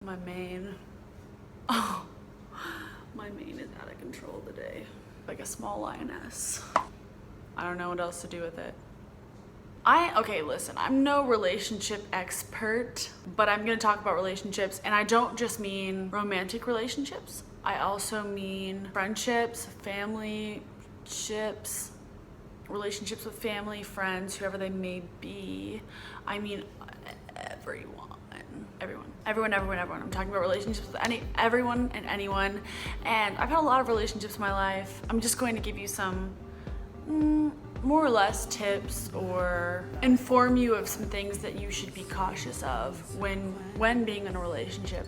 My mane. Oh, my mane is out of control today. Like a small lioness. I don't know what else to do with it. Okay, listen, I'm no relationship expert, but I'm gonna talk about relationships, and I don't just mean romantic relationships. I also mean friendships, family ships, relationships with family, friends, whoever they may be. I mean everyone. I'm talking about relationships with everyone and anyone. And I've had a lot of relationships in my life. I'm just going to give you some more or less tips or inform you of some things that you should be cautious of when being in a relationship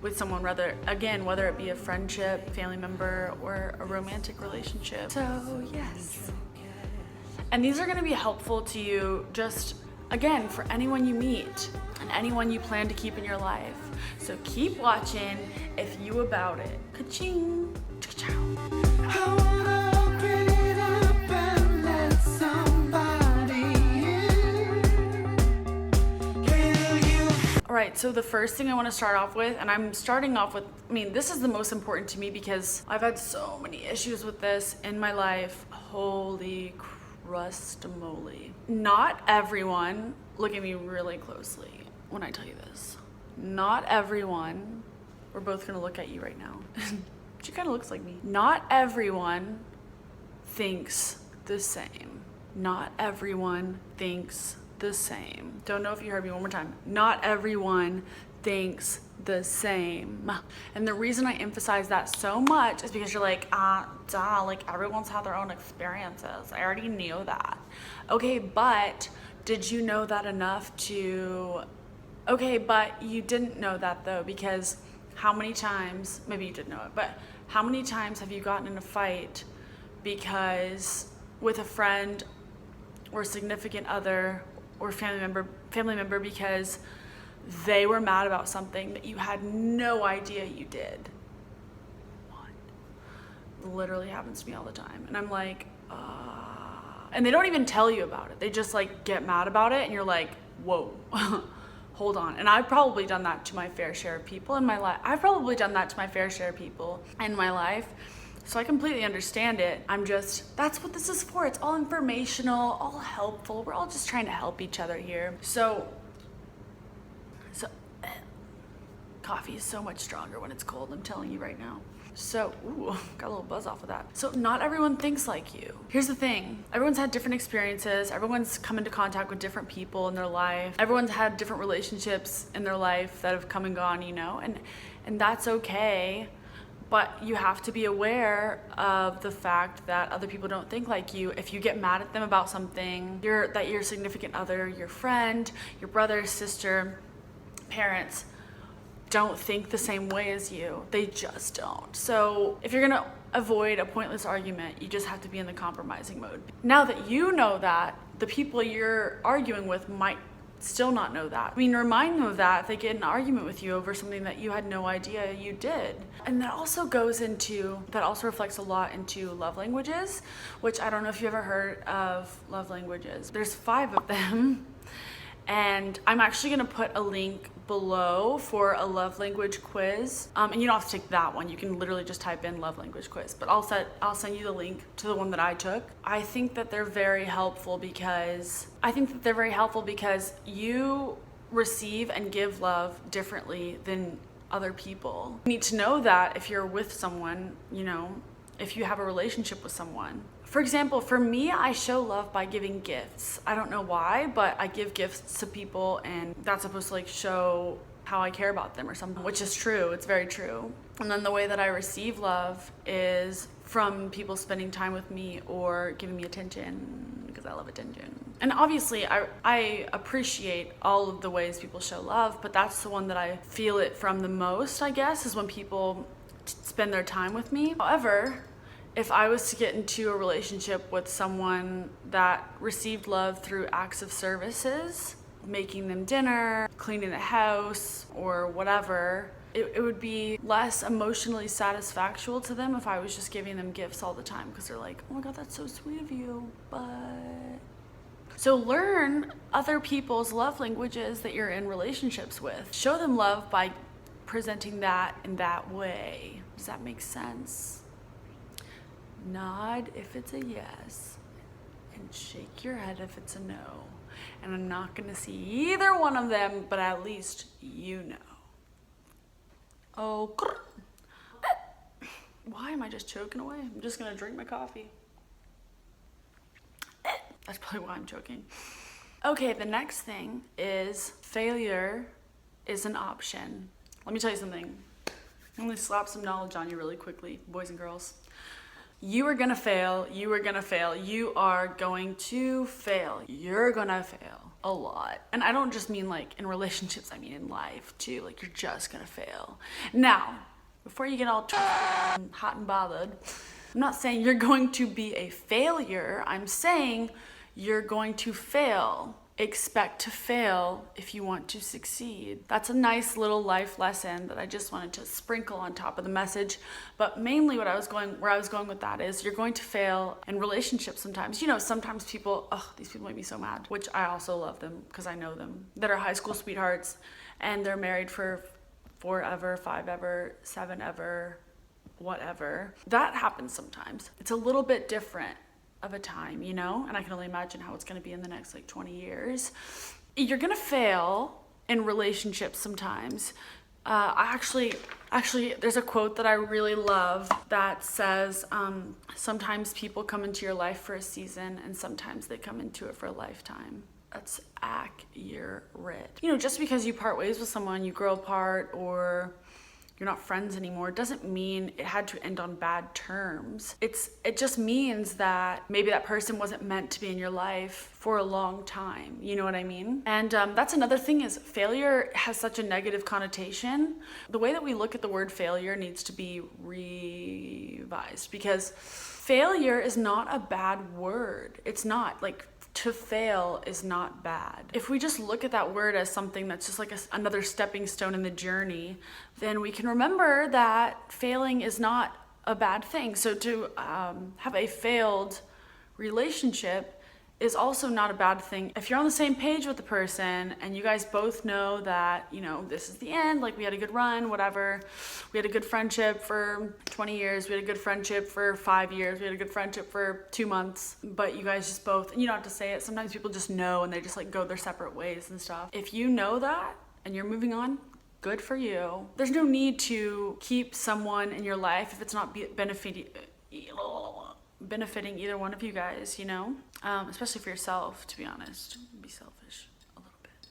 with someone, whether it be a friendship, family member, or a romantic relationship. So yes. And these are going to be helpful to you just, again, for anyone you meet and anyone you plan to keep in your life. So keep watching if you about it. Ka-ching. Cha-chow. All right, so the first thing I want to start off with, and I'm starting off with, this is the most important to me because I've had so many issues with this in my life. Holy crust-a-moly. Not everyone, look at me really closely when I tell you this. Not everyone, we're both gonna look at you right now. She kind of looks like me. Not everyone thinks the same. Not everyone thinks the same. Don't know if you heard me one more time. Not everyone thinks the same. And the reason I emphasize that so much is because you're like, duh, like everyone's had their own experiences. I already knew that. Okay, but did you know that enough to, okay, but you didn't know that though, because how many times, maybe you did know it, but how many times have you gotten in a fight because with a friend or significant other or family member because they were mad about something that you had no idea you did? What? Literally happens to me all the time. And I'm like, and they don't even tell you about it. They just like get mad about it and you're like, whoa, hold on. And I've probably done that to my fair share of people in my life. So I completely understand it. That's what this is for. It's all informational, all helpful. We're all just trying to help each other here. So coffee is so much stronger when it's cold, I'm telling you right now. So, ooh, got a little buzz off of that. So not everyone thinks like you. Here's the thing. Everyone's had different experiences. Everyone's come into contact with different people in their life. Everyone's had different relationships in their life that have come and gone, and that's okay. But you have to be aware of the fact that other people don't think like you. If you get mad at them about something, that your significant other, your friend, your brother, sister, parents don't think the same way as you. They just don't. So if you're gonna avoid a pointless argument, you just have to be in the compromising mode. Now that you know that, the people you're arguing with might still not know that. Remind them of that if they get in an argument with you over something that you had no idea you did. And that also reflects a lot into love languages, which I don't know if you ever heard of love languages. There's 5 of them. And I'm actually gonna put a link below for a love language quiz. And you don't have to take that one. You can literally just type in love language quiz, but I'll send you the link to the one that I took. I think that they're very helpful because you receive and give love differently than other people. You need to know that if you're with someone, if you have a relationship with someone. For example, for me, I show love by giving gifts. I don't know why, but I give gifts to people and that's supposed to show how I care about them or something, which is true. It's very true. And then the way that I receive love is from people spending time with me or giving me attention, because I love attention. And obviously, I appreciate all of the ways people show love, but that's the one that I feel it from the most, I guess, is when people spend their time with me. However, if I was to get into a relationship with someone that received love through acts of services, making them dinner, cleaning the house, or whatever, it would be less emotionally satisfactual to them if I was just giving them gifts all the time, because they're like, oh my God, that's so sweet of you, but... So learn other people's love languages that you're in relationships with. Show them love by presenting that in that way. Does that make sense? Nod if it's a yes, and shake your head if it's a no. And I'm not gonna see either one of them, but at least you know. Oh, why am I just choking away? I'm just gonna drink my coffee. That's probably why I'm choking. Okay, the next thing is failure is an option. Let me tell you something. I'm gonna slap some knowledge on you really quickly, boys and girls. You are gonna fail, you are gonna fail, you are going to fail. You're gonna fail a lot. And I don't just mean like in relationships, I mean in life too. Like you're just gonna fail. Now, before you get all hot and bothered, I'm not saying you're going to be a failure. I'm saying you're going to fail. Expect to fail if you want to succeed. That's a nice little life lesson that I just wanted to sprinkle on top of the message. But mainly where I was going with that is you're going to fail in relationships sometimes. You know, sometimes people, these people make me so mad, which I also love them because I know them, that are high school sweethearts and they're married for 4 ever, 5 ever, 7 ever, whatever. That happens sometimes. It's a little bit different of a time, you know, and I can only imagine how it's going to be in the next like 20 years. You're going to fail in relationships sometimes. Actually, there's a quote that I really love that says, sometimes people come into your life for a season and sometimes they come into it for a lifetime. That's accurate. You know, just because you part ways with someone, you grow apart, or you're not friends anymore, doesn't mean it had to end on bad terms. It just means that maybe that person wasn't meant to be in your life for a long time. You know what I mean? And that's another thing, is failure has such a negative connotation. The way that we look at the word failure needs to be revised, because failure is not a bad word. It's not. Like, to fail is not bad. If we just look at that word as something that's just like another stepping stone in the journey, then we can remember that failing is not a bad thing. So to have a failed relationship is also not a bad thing. If you're on the same page with the person and you guys both know that, you know, this is the end, like we had a good run, whatever. We had a good friendship for 20 years. We had a good friendship for 5 years. We had a good friendship for 2 months, but you guys just both, and you don't have to say it. Sometimes people just know and they just like go their separate ways and stuff. If you know that and you're moving on, good for you. There's no need to keep someone in your life if it's not benefiting either one of you guys, you know? Especially for yourself, to be honest. Be selfish a little bit.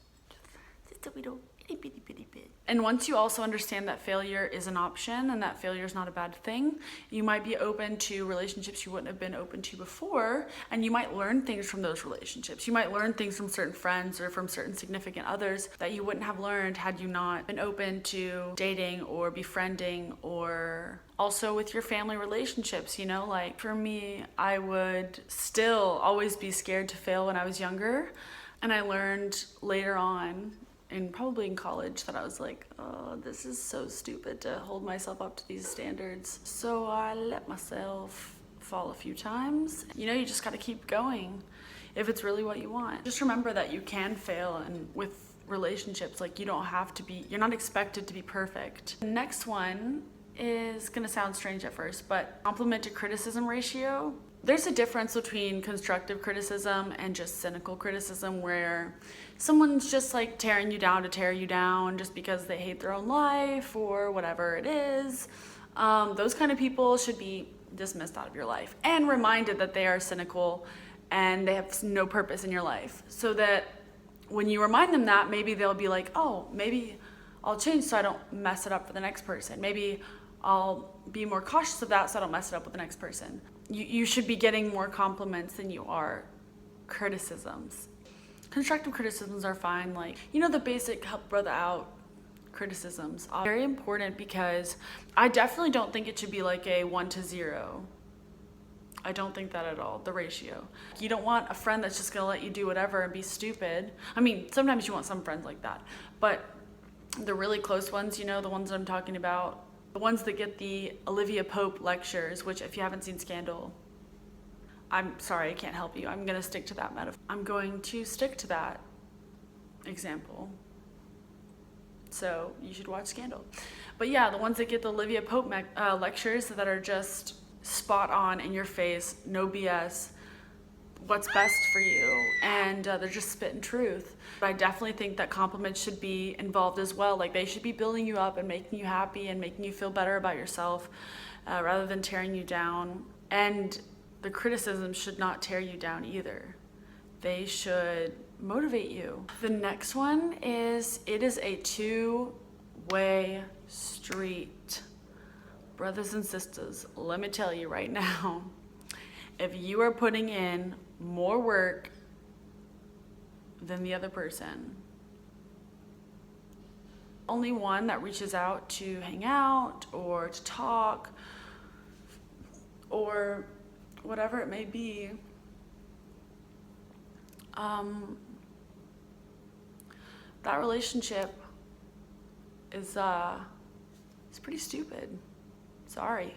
Just a little bitty bit. And once you also understand that failure is an option and that failure is not a bad thing, you might be open to relationships you wouldn't have been open to before, and you might learn things from those relationships. You might learn things from certain friends or from certain significant others that you wouldn't have learned had you not been open to dating or befriending, or also with your family relationships, you know? Like for me, I would still always be scared to fail when I was younger, and I learned later on, and probably in college, that I was like, oh, this is so stupid to hold myself up to these standards. So I let myself fall a few times. You know, you just gotta keep going if it's really what you want. Just remember that you can fail, and with relationships, like you're not expected to be perfect. The next one is gonna sound strange at first, but compliment to criticism ratio. There's a difference between constructive criticism and just cynical criticism, where someone's just like tearing you down to tear you down just because they hate their own life or whatever it is. Those kind of people should be dismissed out of your life and reminded that they are cynical and they have no purpose in your life, so that when you remind them that, maybe they'll be like, oh, maybe I'll change so I don't mess it up for the next person. Maybe I'll be more cautious of that so I don't mess it up with the next person. You should be getting more compliments than you are criticisms. Constructive criticisms are fine, like, you know, the basic help brother out criticisms are very important, because I definitely don't think it should be like a 1 to 0. I don't think that at all, the ratio. You don't want a friend that's just gonna let you do whatever and be stupid. I mean, sometimes you want some friends like that, but the really close ones, you know, the ones that I'm talking about, the ones that get the Olivia Pope lectures, which if you haven't seen Scandal, I'm sorry, I can't help you. I'm gonna stick to that metaphor. I'm going to stick to that example. So you should watch Scandal. But yeah, the ones that get the Olivia Pope lectures that are just spot on, in your face, no BS, what's best for you, and they're just spitting truth. But I definitely think that compliments should be involved as well. Like, they should be building you up and making you happy and making you feel better about yourself, rather than tearing you down. And the criticism should not tear you down either. They should motivate you. The next one is, it is a two-way street. Brothers and sisters, let me tell you right now, if you are putting in more work than the other person, only one that reaches out to hang out or to talk or whatever it may be, that relationship is it's pretty stupid. Sorry.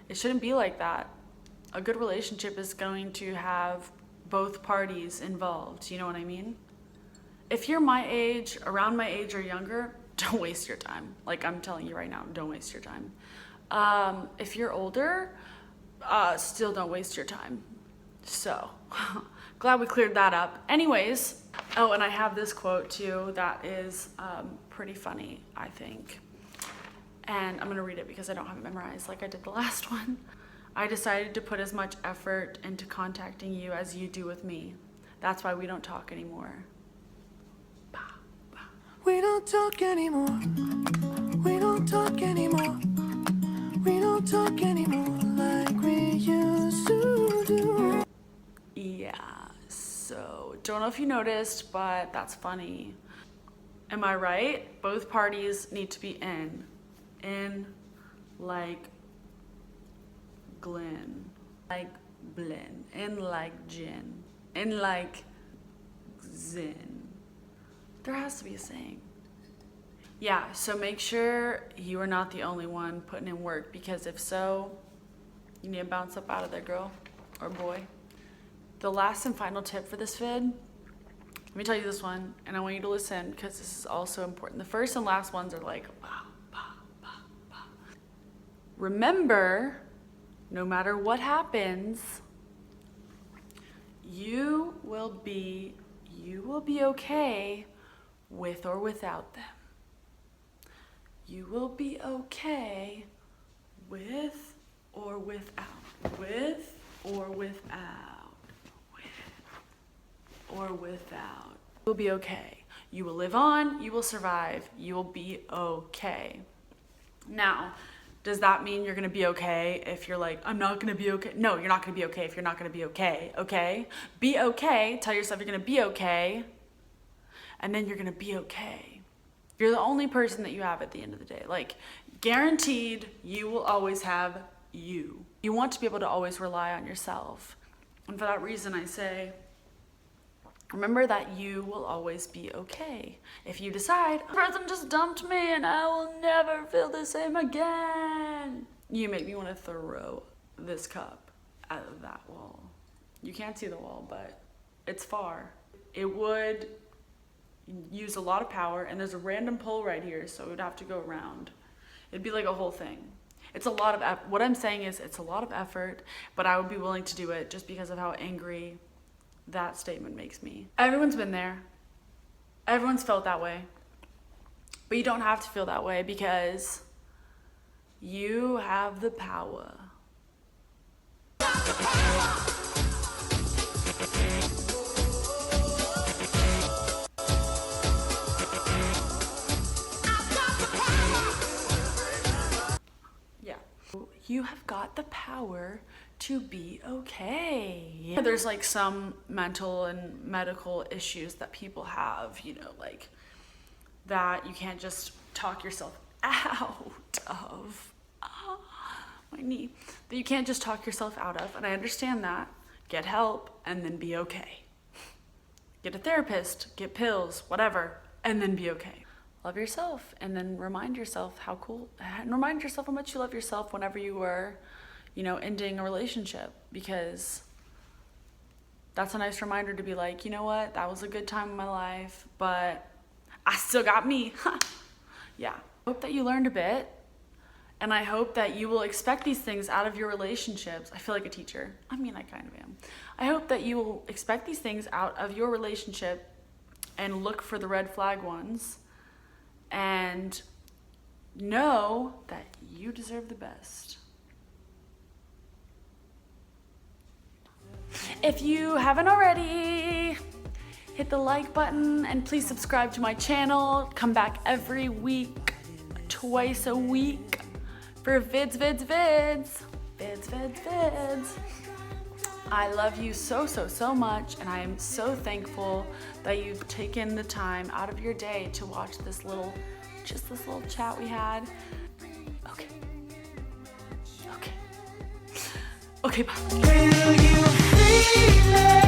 It shouldn't be like that. A good relationship is going to have both parties involved. You know what I mean? If you're my age, around my age or younger, don't waste your time. Like, I'm telling you right now, don't waste your time. If you're older, still don't waste your time. So, glad we cleared that up. Anyways, oh, and I have this quote too that is pretty funny, I think. And I'm gonna read it because I don't have it memorized like I did the last one. I decided to put as much effort into contacting you as you do with me. That's why we don't talk anymore. Bah, bah. We don't talk anymore. We don't talk anymore. We don't talk anymore like we used to do. Yeah, so don't know if you noticed, but that's funny. Am I right? Both parties need to be in like Glenn, like Blin, in like Jin, in like Zin. There has to be a saying. Yeah, so make sure you are not the only one putting in work, because if so, you need to bounce up out of there, girl or boy. The last and final tip for this vid, let me tell you this one, and I want you to listen because this is also important. The first and last ones are like, bah, bah, bah, bah. Remember, no matter what happens, you will be okay with or without them. You will be okay with or without, with or without, with or without. You'll be okay. You will live on, you will survive, you will be okay. Now, does that mean you're gonna be okay if you're like, I'm not gonna be okay? No, you're not gonna be okay if you're not gonna be okay, okay? Be okay, tell yourself you're gonna be okay, and then you're gonna be okay. You're the only person that you have at the end of the day. Like, guaranteed, you will always have you. You want to be able to always rely on yourself. And for that reason, I say, remember that you will always be okay. If you decide, the person just dumped me and I will never feel the same again, you make me want to throw this cup out of that wall. You can't see the wall, but it's far. It would use a lot of power, and there's a random pole right here, so it would have to go around. It'd be like a whole thing. It's a lot of what I'm saying is it's a lot of effort, but I would be willing to do it just because of how angry that statement makes me. Everyone's been there. Everyone's felt that way. But you don't have to feel that way because you have the power. You have got the power to be okay. There's like some mental and medical issues that people have, you know, like that you can't just talk yourself out of. My knee. That you can't just talk yourself out of, and I understand that. Get help and then be okay. Get a therapist, get pills, whatever, and then be okay. Love yourself, and then remind yourself how much you love yourself whenever you are, you know, ending a relationship, because that's a nice reminder to be like, you know what, that was a good time in my life, but I still got me. Yeah. I hope that you learned a bit. And I hope that you will expect these things out of your relationships. I feel like a teacher. I mean, I kind of am. I hope that you will expect these things out of your relationship and look for the red flag ones and know that you deserve the best. If you haven't already, hit the like button and please subscribe to my channel. Come back every week, twice a week for vids. I love you so much, and I am so thankful that you've taken the time out of your day to watch this little chat we had. Okay, bye. Will you feel it?